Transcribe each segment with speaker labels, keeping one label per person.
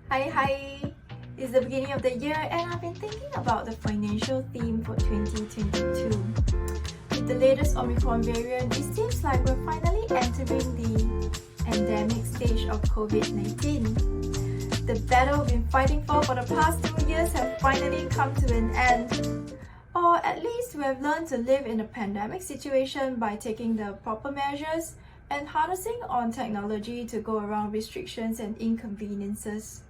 Speaker 1: Hi! It's the beginning of the year and I've been thinking about the financial theme for 2022. With the latest Omicron variant, it seems like we're finally entering the endemic stage of COVID-19. The battle we've been fighting for the past 2 years has finally come to an end. Or at least we have learned to live in a pandemic situation by taking the proper measures and harnessing on technology to go around restrictions and inconveniences.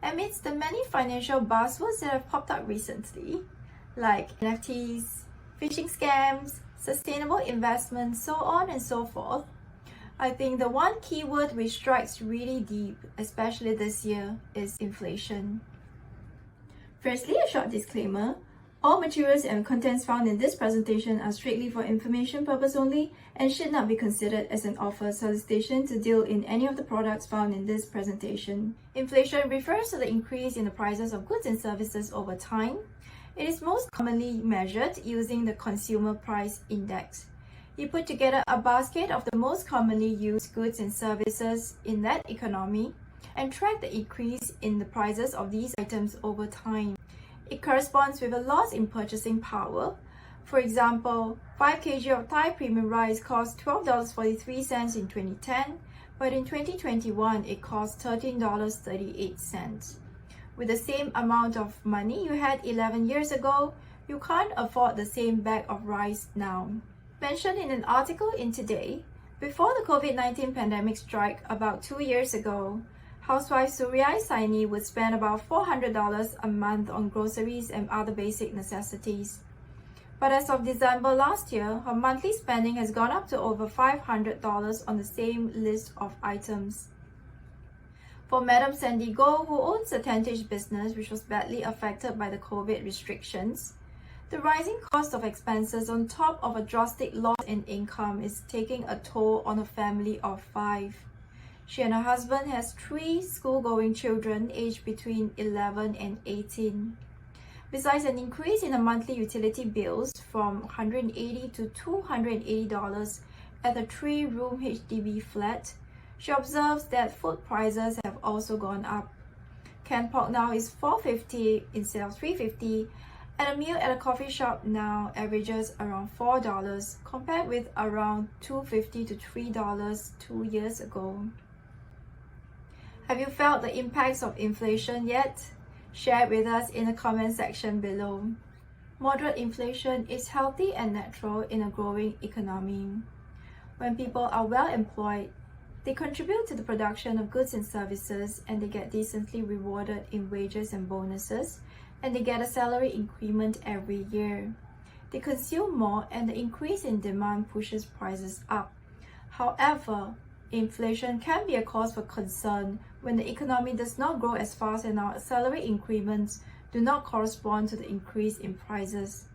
Speaker 1: Amidst the many financial buzzwords that have popped up recently, like NFTs, phishing scams, sustainable investments, so on and so forth, I think the one keyword which strikes really deep, especially this year, is inflation. Firstly, a short disclaimer. All materials and contents found in this presentation are strictly for information purpose only and should not be considered as an offer or solicitation to deal in any of the products found in this presentation. Inflation refers to the increase in the prices of goods and services over time. It is most commonly measured using the Consumer Price Index. You put together a basket of the most commonly used goods and services in that economy and track the increase in the prices of these items over time. It corresponds with a loss in purchasing power. For example, 5 kg of Thai premium rice cost $12.43 in 2010, but in 2021 it cost $13.38. With the same amount of money you had 11 years ago, you can't afford the same bag of rice now. Mentioned in an article in Today, before the COVID-19 pandemic struck about 2 years ago, housewife Suryai Saini would spend about $400 a month on groceries and other basic necessities. But as of December last year, her monthly spending has gone up to over $500 on the same list of items. For Madam Sandy Goh, who owns a tentage business which was badly affected by the COVID restrictions, the rising cost of expenses on top of a drastic loss in income is taking a toll on a family of 5. She and her husband has 3 school-going children aged between 11 and 18. Besides an increase in the monthly utility bills from $180 to $280 at a 3-room HDB flat, she observes that food prices have also gone up. Canned pork now is $4.50 instead of $3.50, and a meal at a coffee shop now averages around $4 compared with around $2.50 to $3 2 years ago. Have you felt the impacts of inflation yet? Share it with us in the comment section below. Moderate inflation is healthy and natural in a growing economy. When people are well employed, they contribute to the production of goods and services and they get decently rewarded in wages and bonuses, and they get a salary increment every year. They consume more and the increase in demand pushes prices up. However, inflation can be a cause for concern when the economy does not grow as fast and our salary increments do not correspond to the increase in prices.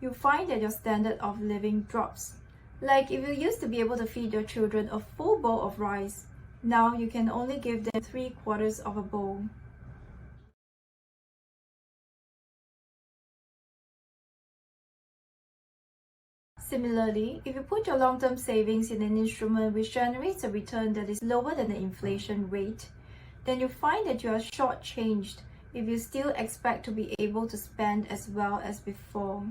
Speaker 1: You find that your standard of living drops. Like if you used to be able to feed your children a full bowl of rice, now you can only give them 3/4 of a bowl. Similarly, if you put your long-term savings in an instrument which generates a return that is lower than the inflation rate, then you find that you are shortchanged if you still expect to be able to spend as well as before.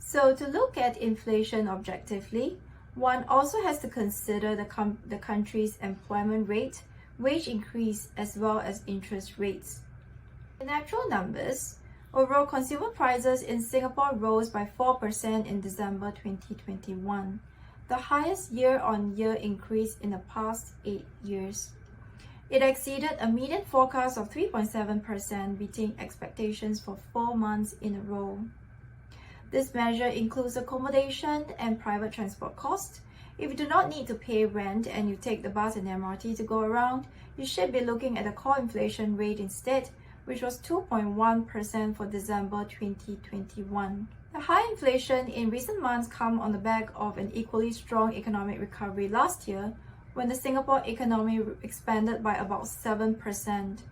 Speaker 1: So to look at inflation objectively, one also has to consider the country's employment rate, wage increase, as well as interest rates. In actual numbers, overall consumer prices in Singapore rose by 4% in December 2021, the highest year-on-year increase in the past 8 years. It exceeded a median forecast of 3.7%, beating expectations for 4 months in a row. This measure includes accommodation and private transport costs. If you do not need to pay rent and you take the bus and MRT to go around, you should be looking at the core inflation rate instead, which was 2.1% for December 2021. The high inflation in recent months come on the back of an equally strong economic recovery last year, when the Singapore economy expanded by about 7%,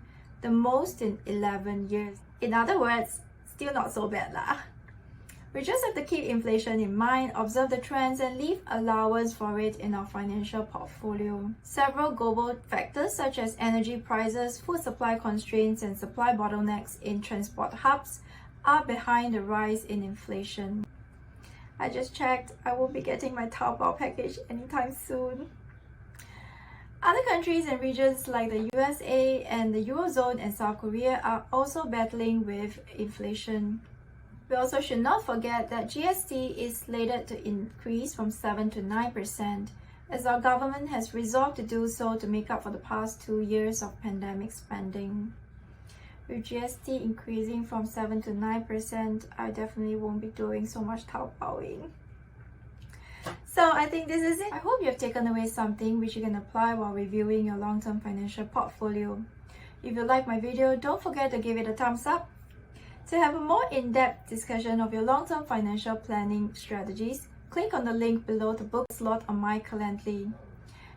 Speaker 1: the most in 11 years. In other words, still not so bad lah. We just have to keep inflation in mind, observe the trends, and leave allowance for it in our financial portfolio. Several global factors such as energy prices, food supply constraints, and supply bottlenecks in transport hubs are behind the rise in inflation. I just checked, I will be getting my Taobao package anytime soon. Other countries and regions like the USA and the Eurozone and South Korea are also battling with inflation. We also should not forget that GST is slated to increase from 7 to 9%, as our government has resolved to do so to make up for the past 2 years of pandemic spending. With GST increasing from 7 to 9%, I definitely won't be doing so much Taobaoing. So I think this is it. I hope you have taken away something which you can apply while reviewing your long-term financial portfolio. If you like my video, don't forget to give it a thumbs up. To have a more in-depth discussion of your long-term financial planning strategies, click on the link below to book a slot on my Calendly.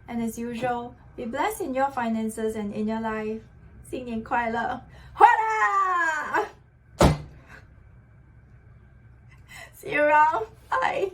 Speaker 1: And as usual, be blessed in your finances and in your life. 新年快乐! Hola! See you around. Bye.